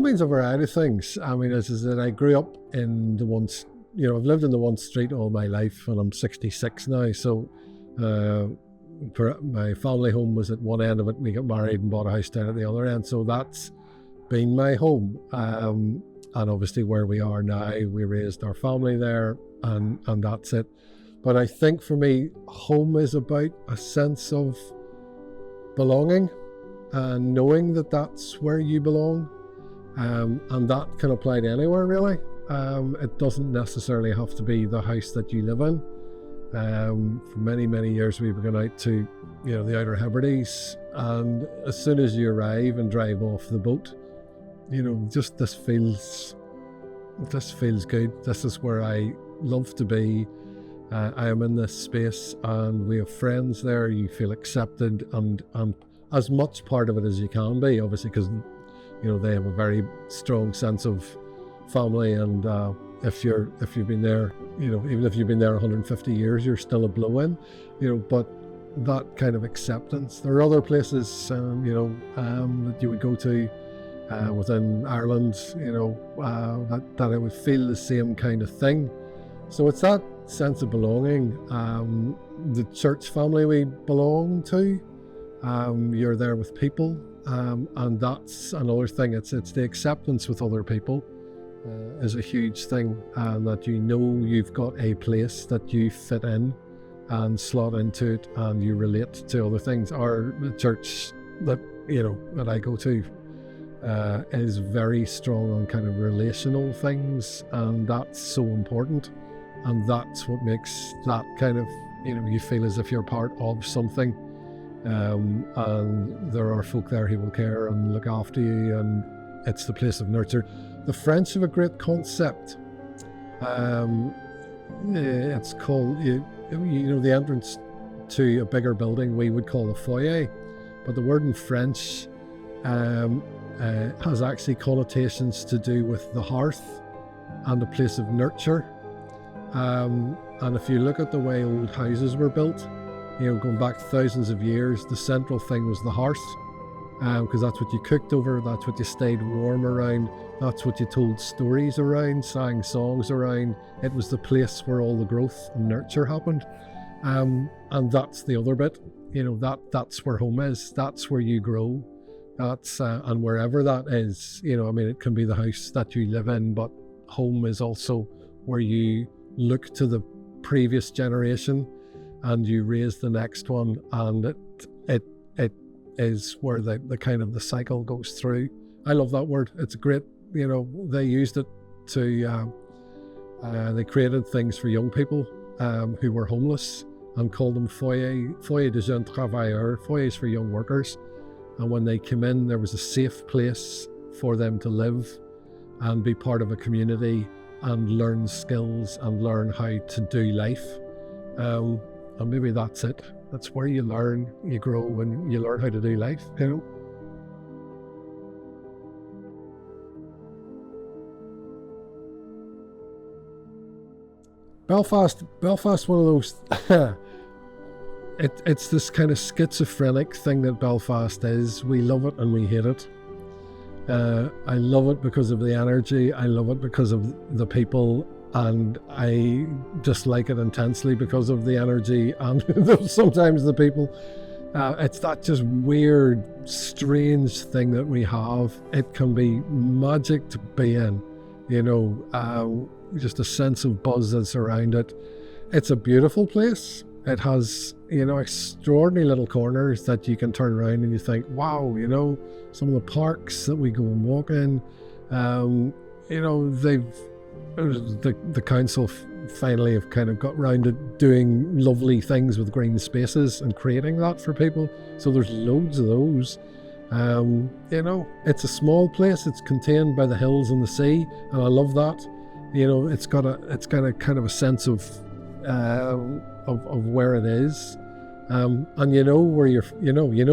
home means a variety of things. I mean, as I said, I grew up in the one, I've lived in the one street all my life, and I'm 66 now. So my family home was at one end of it. We got married and bought a house down at the other end. So that's been my home. And obviously where we are now, we raised our family there, and that's it. But I think for me, home is about a sense of belonging and knowing that that's where you belong. And that can apply to anywhere, really. It doesn't necessarily have to be the house that you live in. For many, many years, we've gone out to, the Outer Hebrides, and as soon as you arrive and drive off the boat, just this feels good. This is where I love to be. I am in this space, and we have friends there. You feel accepted and as much part of it as you can be, obviously, because they have a very strong sense of family, and if you've been there, even if you've been there 150 years, you're still a blow-in, but that kind of acceptance. There are other places, that you would go to within Ireland, that I would feel the same kind of thing. So it's that sense of belonging. The church family we belong to, you're there with people, and that's another thing. It's the acceptance with other people is a huge thing, and that you've got a place that you fit in and slot into it, and you relate to other things. The church that I go to is very strong on kind of relational things, and that's so important, and that's what makes that kind of you feel as if you're part of something, and there are folk there who will care and look after you, and it's the place of nurture. The French have a great concept. It's called the entrance to a bigger building we would call a foyer, but the word in French has actually connotations to do with the hearth and a place of nurture. And if you look at the way old houses were built, going back thousands of years, the central thing was the hearth, because that's what you cooked over, that's what you stayed warm around, that's what you told stories around, sang songs around. It was the place where all the growth and nurture happened. And that's the other bit, that's where home is. That's where you grow. That's and wherever that is, it can be the house that you live in, but home is also where you look to the previous generation and you raise the next one, and it is where the kind of the cycle goes through. I love that word. It's great. They used it to they created things for young people who were homeless and called them foyer de jeunes travailleurs, foyers for young workers. And when they came in, there was a safe place for them to live and be part of a community and learn skills and learn how to do life. And maybe that's it. That's where you learn, you grow, and you learn how to do life, Belfast, one of those, it's this kind of schizophrenic thing that Belfast is. We love it and we hate it. I love it because of the energy. I love it because of the people, and I dislike it intensely because of the energy and sometimes the people. It's that just weird, strange thing that we have. It can be magic to be in, just a sense of buzz that's around it. It's a beautiful place. It has, extraordinary little corners that you can turn around and you think, wow, some of the parks that we go and walk in, the council finally have kind of got round to doing lovely things with green spaces and creating that for people. So there's loads of those. It's a small place. It's contained by the hills and the sea, and I love that. It's got a kind of a sense of where it is, and where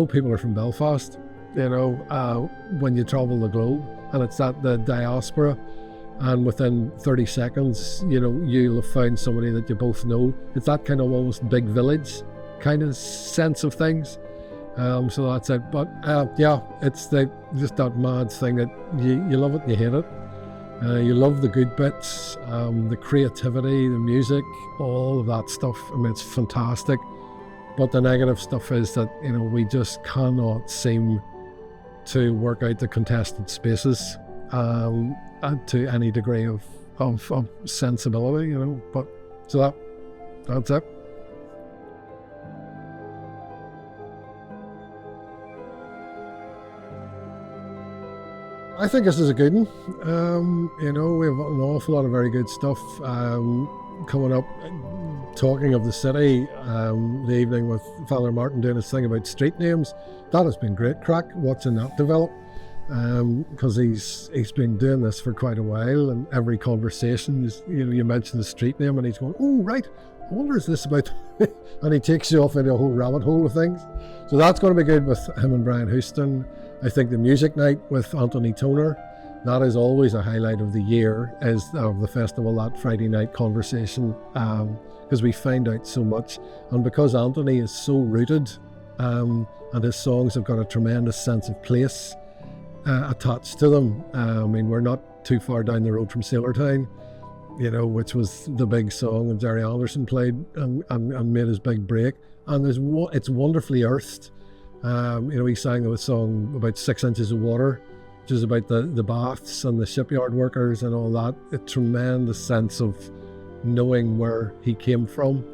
people are from Belfast. When you travel the globe, and it's at the diaspora, and within 30 seconds, you'll have found somebody that you both know. It's that kind of almost big village kind of sense of things. So that's it. But yeah, it's just that mad thing that you love it and you hate it. You love the good bits, the creativity, the music, all of that stuff. I mean, it's fantastic. But the negative stuff is that, we just cannot seem to work out the contested spaces to any degree of sensibility, But so that's it. I think this is a good one. We have an awful lot of very good stuff coming up. Talking of the city, the evening with Father Martin doing his thing about street names, that has been great crack watching that develop, because he's been doing this for quite a while, and every conversation is, you mention the street name and he's going, oh right, I wonder is this about and he takes you off into a whole rabbit hole of things. So that's going to be good with him and Brian Houston. I think the music night with Anthony Toner, that is always a highlight of the year, of the festival, that Friday night conversation, because we find out so much, and because Anthony is so rooted, and his songs have got a tremendous sense of place attached to them. I mean, we're not too far down the road from Sailortown, which was the big song that Jerry Anderson played and made his big break, and it's wonderfully earthed. He sang a song about 6 inches of water, which is about the baths and the shipyard workers and all that. A tremendous sense of knowing where he came from.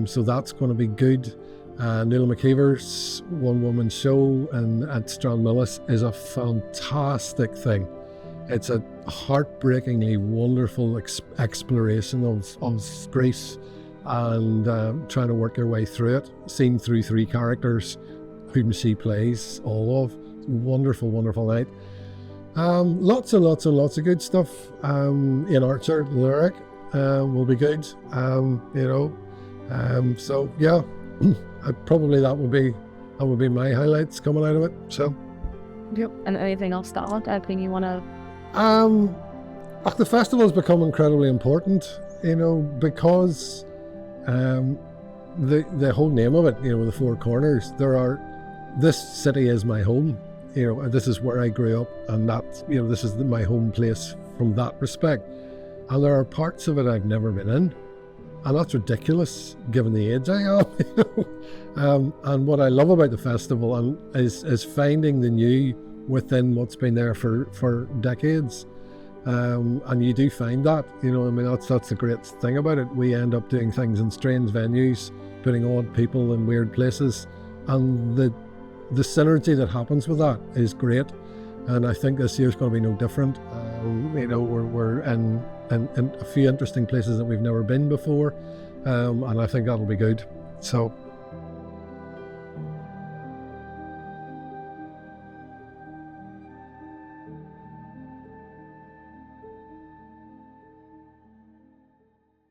So that's going to be good. Neil McKeever's One Woman Show at Stranmillis is a fantastic thing. It's a heartbreakingly wonderful exploration of Greece and trying to work your way through it, seen through 3 characters whom she plays all of. Wonderful, wonderful night. Lots and lots and lots of good stuff. Ian Archer, lyric, will be good. So yeah, probably that would be my highlights coming out of it. So. Yep. And anything else to add? Anything you want to? The festival has become incredibly important, because the whole name of it, the 4 corners. This city is my home, and this is where I grew up, and that's, this is my home place from that respect. And there are parts of it I've never been in, and that's ridiculous given the age I am. And what I love about the festival is finding the new within what's been there for decades. And you do find that, that's the great thing about it. We end up doing things in strange venues, putting odd people in weird places, and the synergy that happens with that is great. And I think this year's going to be no different. We're in a few interesting places that we've never been before, and I think that'll be good. So